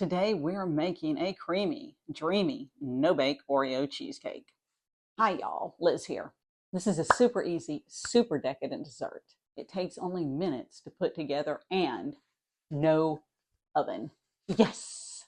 Today we're making a creamy, dreamy, no-bake Oreo cheesecake. Hi y'all, Liz here. This is a super easy, super decadent dessert. It takes only minutes to put together and no oven. Yes!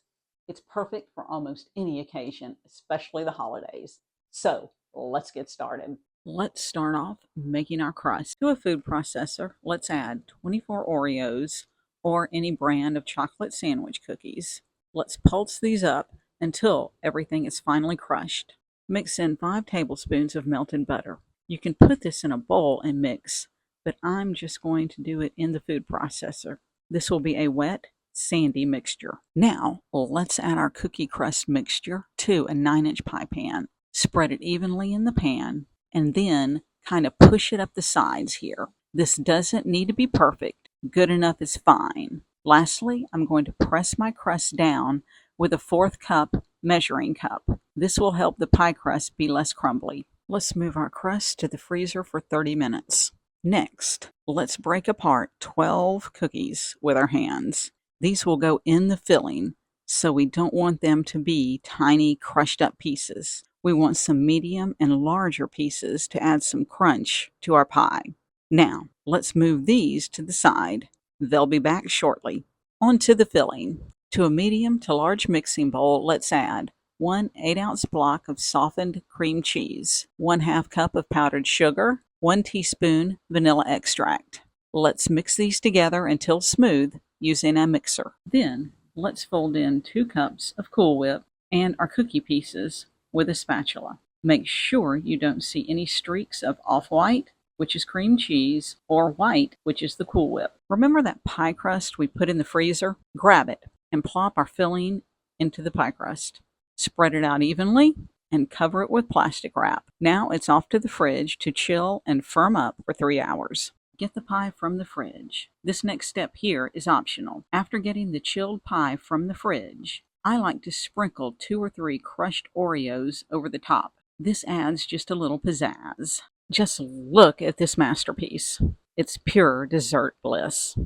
It's perfect for almost any occasion, especially the holidays. So let's get started. Let's start off making our crust. To a food processor, let's add 24 Oreos or any brand of chocolate sandwich cookies. Let's pulse these up until everything is finely crushed. Mix in 5 tablespoons of melted butter. You can put this in a bowl and mix, but I'm just going to do it in the food processor. This will be a wet, sandy mixture. Now, let's add our cookie crust mixture to a 9-inch pie pan. Spread it evenly in the pan, and then kind of push it up the sides here. This doesn't need to be perfect. Good enough is fine. Lastly, I'm going to press my crust down with a 1/4 cup measuring cup. This will help the pie crust be less crumbly. Let's move our crust to the freezer for 30 minutes. Next, let's break apart 12 cookies with our hands. These will go in the filling, so we don't want them to be tiny crushed up pieces. We want some medium and larger pieces to add some crunch to our pie. Now, let's move these to the side. They'll be back shortly. On to the filling. To a medium to large mixing bowl, let's add 1 8-ounce block of softened cream cheese, 1/2 cup of powdered sugar, 1 teaspoon vanilla extract. Let's mix these together until smooth using a mixer. Then, let's fold in 2 cups of Cool Whip and our cookie pieces with a spatula. Make sure you don't see any streaks of off-white, which is cream cheese, or white, which is the Cool Whip. Remember that pie crust we put in the freezer? Grab it and plop our filling into the pie crust. Spread it out evenly and cover it with plastic wrap. Now it's off to the fridge to chill and firm up for 3 hours. Get the pie from the fridge. This next step here is optional. After getting the chilled pie from the fridge, I like to sprinkle 2 or 3 crushed Oreos over the top. This adds just a little pizzazz. Just look at this masterpiece. It's pure dessert bliss.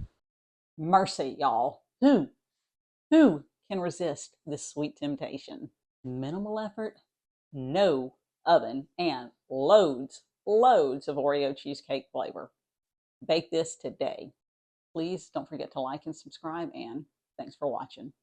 Mercy, y'all. Who can resist this sweet temptation? Minimal effort, no oven, and loads of Oreo cheesecake flavor. Bake this today. Please don't forget to like and subscribe, and thanks for watching.